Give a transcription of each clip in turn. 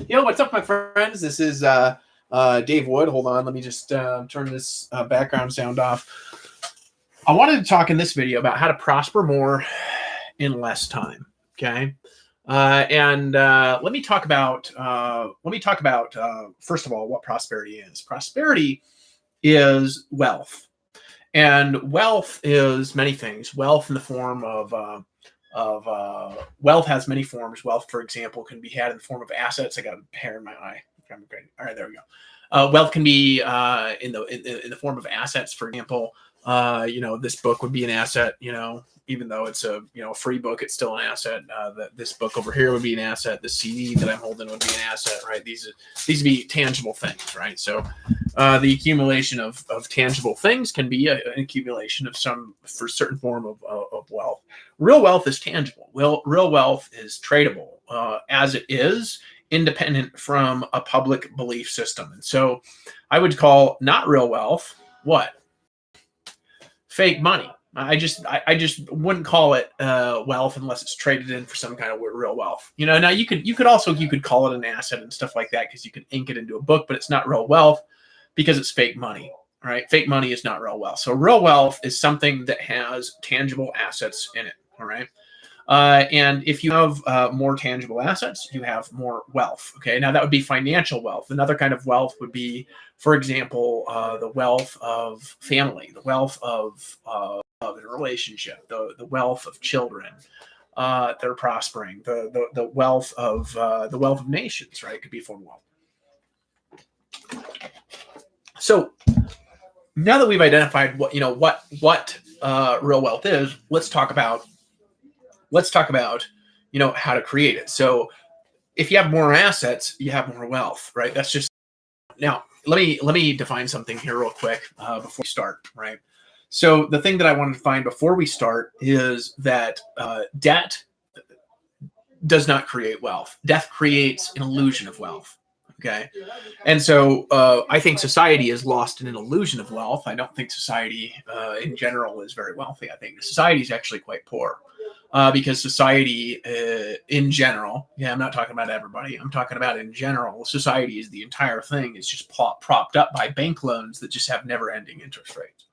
Yo, what's up, my friends? This is Dave Wood. Hold on, let me just turn this background sound off. I wanted to talk in this video about how to prosper more in less time. Okay, and let me talk about first of all what prosperity is. Prosperity is wealth, and wealth is many things. Wealth in the form of wealth has many forms. Wealth, for example, can be had in the form of assets. I got a hair in my eye. I'm great. All right, there we go. Wealth can be in the form of assets. For example, this book would be an asset. Even though it's a free book, it's still an asset. This book over here would be an asset. The CD that I'm holding would be an asset, right? These would be tangible things, right? So the accumulation of tangible things can be an accumulation of for certain form of wealth. Real wealth is tangible. Real wealth is tradable as it is independent from a public belief system. And so I would call not real wealth what? Fake money. I just wouldn't call it wealth unless it's traded in for some kind of real wealth. Now you could call it an asset and stuff like that because you can ink it into a book, but it's not real wealth because it's fake money. Right? Fake money is not real wealth. So real wealth is something that has tangible assets in it. All right. And if you have more tangible assets, you have more wealth. Okay. Now that would be financial wealth. Another kind of wealth would be, for example, the wealth of family, the wealth of a relationship, the wealth of children that are prospering, the wealth of nations. Right. It could be a form of wealth. So now that we've identified what real wealth is, let's talk about how to create it. So if you have more assets, you have more wealth, right? That's just now. Let me define something here real quick before we start, right? So the thing that I want to define before we start is that debt does not create wealth. Debt creates an illusion of wealth. Okay. And so I think society is lost in an illusion of wealth. I don't think society in general is very wealthy. I think society is actually quite poor because society in general, I'm not talking about everybody. I'm talking about in general, society is the entire thing. It's just propped up by bank loans that just have never ending interest rates.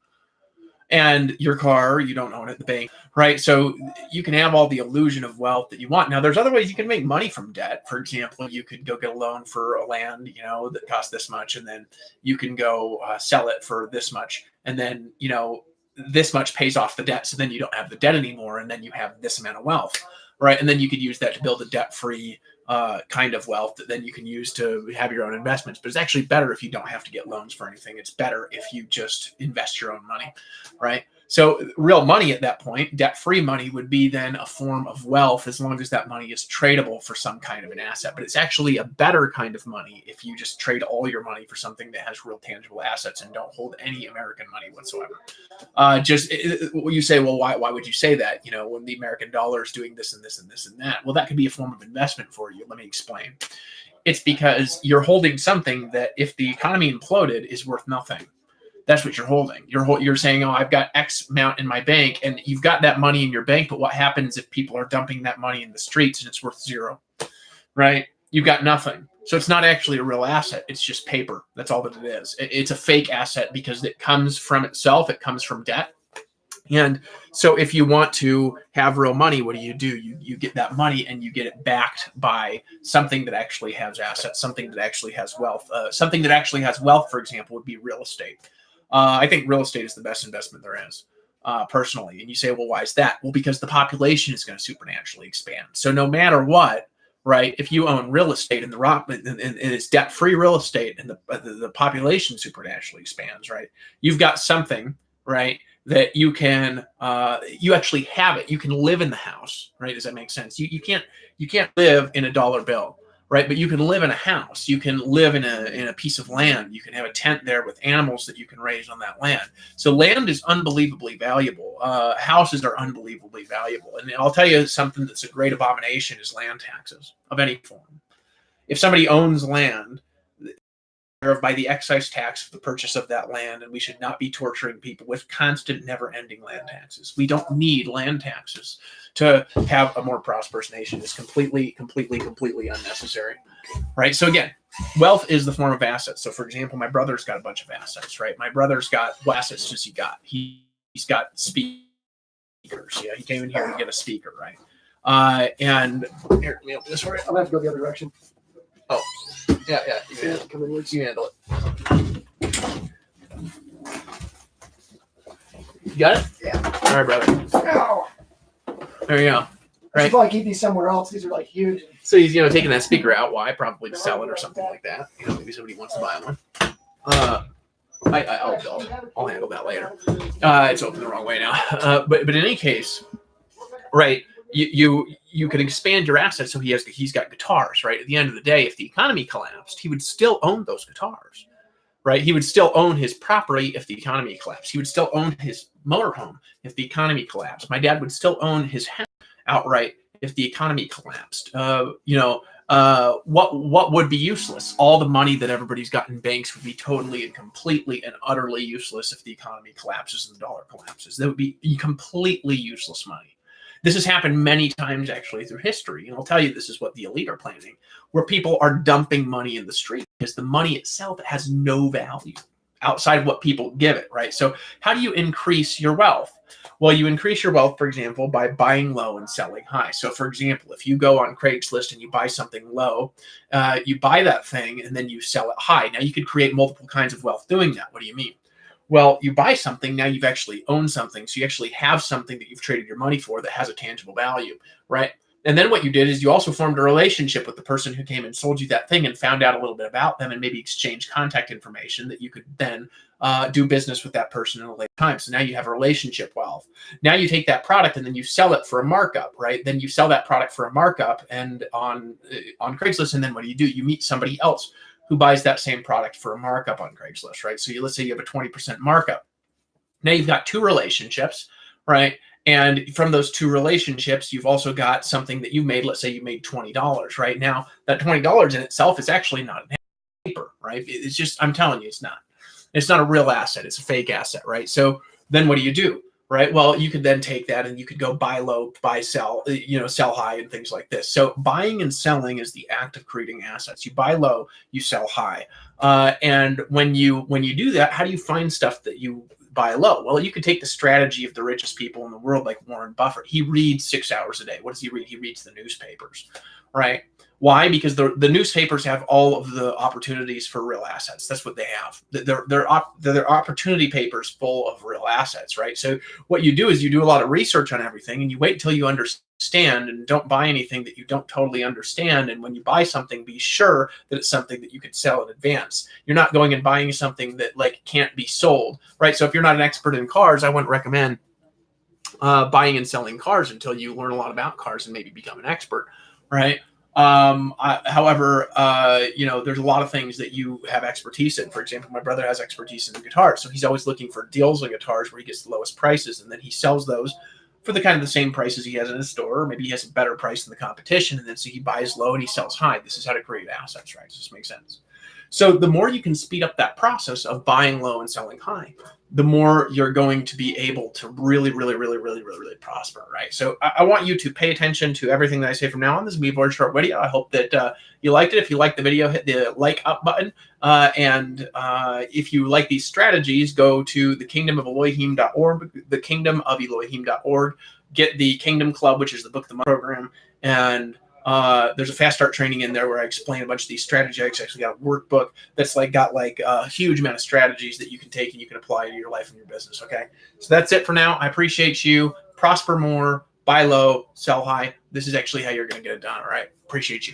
And your car, you don't own it, the bank, right? So you can have all the illusion of wealth that you want. Now, there's other ways you can make money from debt. For example, you could go get a loan for a land, that costs this much, and then you can go sell it for this much, and then this much pays off the debt. So then you don't have the debt anymore, and then you have this amount of wealth, right? And then you could use that to build a debt-free kind of wealth that then you can use to have your own investments. But it's actually better if you don't have to get loans for anything. It's better if you just invest your own money, right? So real money at that point, debt-free money, would be then a form of wealth as long as that money is tradable for some kind of an asset. But it's actually a better kind of money if you just trade all your money for something that has real tangible assets and don't hold any American money whatsoever. You say, well, why would you say that? When the American dollar is doing this and this and this and that. Well, that could be a form of investment for you. Let me explain. It's because you're holding something that if the economy imploded is worth nothing. That's what you're holding. You're saying, oh, I've got X amount in my bank, and you've got that money in your bank, but what happens if people are dumping that money in the streets and it's worth zero, right? You've got nothing. So it's not actually a real asset. It's just paper. That's all that it is. It's a fake asset because it comes from itself. It comes from debt. And so if you want to have real money, what do? You get that money and you get it backed by something that actually has assets, something that actually has wealth. Something that actually has wealth, for example, would be real estate. I think real estate is the best investment there is, personally. And you say, well, why is that? Well, because the population is going to supernaturally expand. So no matter what, right, if you own real estate and it's debt-free real estate and the population supernaturally expands, right, you've got something, right, that you can you actually have it. You can live in the house, right? Does that make sense? You can't live in a dollar bill, right? But you can live in a house. You can live in a piece of land. You can have a tent there with animals that you can raise on that land. So land is unbelievably valuable. Houses are unbelievably valuable. And I'll tell you something that's a great abomination is land taxes of any form. If somebody owns land, of by the excise tax for the purchase of that land, and we should not be torturing people with constant, never-ending land taxes. We don't need land taxes to have a more prosperous nation. It's completely unnecessary, right? So again, wealth is the form of assets. So for example, my brother's got a bunch of assets, right? My brother's got, what assets does he got? He's got speakers. Yeah, he came in here to get a speaker, right? And here, let me open this for you. I'm gonna have to go the other direction. Oh, yeah. Come inwards. You handle it. You got it? Yeah. All right, brother. Ow. There you go. I Right. should probably keep these somewhere else. These are like huge. So he's, taking that speaker out. Why? Probably to sell it or something like that. Maybe somebody wants to buy one. I'll handle that later. It's open the wrong way now. But in any case, right? You could expand your assets. So he's got guitars, right? At the end of the day, if the economy collapsed, he would still own those guitars, right? He would still own his property if the economy collapsed. He would still own his motorhome if the economy collapsed. My dad would still own his house outright if the economy collapsed. What would be useless? All the money that everybody's got in banks would be totally and completely and utterly useless if the economy collapses and the dollar collapses. That would be completely useless money. This has happened many times actually through history. And I'll tell you, this is what the elite are planning, where people are dumping money in the street because the money itself has no value outside of what people give it, right? So how do you increase your wealth? Well, you increase your wealth, for example, by buying low and selling high. So for example, if you go on Craigslist and you buy something low, you buy that thing and then you sell it high. Now you could create multiple kinds of wealth doing that. What do you mean? Well, you buy something, now you've actually owned something. So you actually have something that you've traded your money for that has a tangible value, right? And then what you did is you also formed a relationship with the person who came and sold you that thing and found out a little bit about them and maybe exchange contact information that you could then do business with that person in a later time. So now you have a relationship wealth. Now you take that product and then you sell it for a markup, right? Then you sell that product for a markup and on Craigslist. And then what do? You meet somebody else who buys that same product for a markup on Craigslist, right? So let's say you have a 20% markup. Now you've got two relationships, right? And from those two relationships, you've also got something that you made. Let's say you made $20, right? Now that $20 in itself is actually not paper, right? It's just, I'm telling you, it's not. It's not a real asset. It's a fake asset, right? So then what do? Right? Well, you could then take that and you could go buy low, buy, sell, sell high and things like this. So buying and selling is the act of creating assets. You buy low, you sell high. And when you do that, how do you find stuff that you buy low? Well, you could take the strategy of the richest people in the world, like Warren Buffett. He reads 6 hours a day. What does he read? He reads the newspapers, right? Why? Because the newspapers have all of the opportunities for real assets. That's what they have. They're opportunity papers full of real assets, right? So what you do is you do a lot of research on everything and you wait till you understand and don't buy anything that you don't totally understand. And when you buy something, be sure that it's something that you can sell in advance. You're not going and buying something that can't be sold, right? So if you're not an expert in cars, I wouldn't recommend buying and selling cars until you learn a lot about cars and maybe become an expert, right? However, there's a lot of things that you have expertise in. For example, my brother has expertise in guitars, so he's always looking for deals on guitars where he gets the lowest prices, and then he sells those for the kind of the same prices he has in his store, or maybe he has a better price than the competition, and then so he buys low and he sells high. This is how to create assets, right? Does this make sense? So the more you can speed up that process of buying low and selling high, the more you're going to be able to really prosper, right? So I want you to pay attention to everything that I say from now on. This is going to be a very short video. I hope that you liked it. If you liked the video, hit the like up button. And if you like these strategies, go to thekingdomofeloheim.org, thekingdomofeloheim.org. Get the Kingdom Club, which is the Book of the Month program, and there's a fast start training in there where I explain a bunch of these strategies. I actually got a workbook that's got a huge amount of strategies that you can take and you can apply to your life and your business. Okay. So that's it for now. I appreciate you. Prosper more, buy low, sell high. This is actually how you're going to get it done. All right. Appreciate you.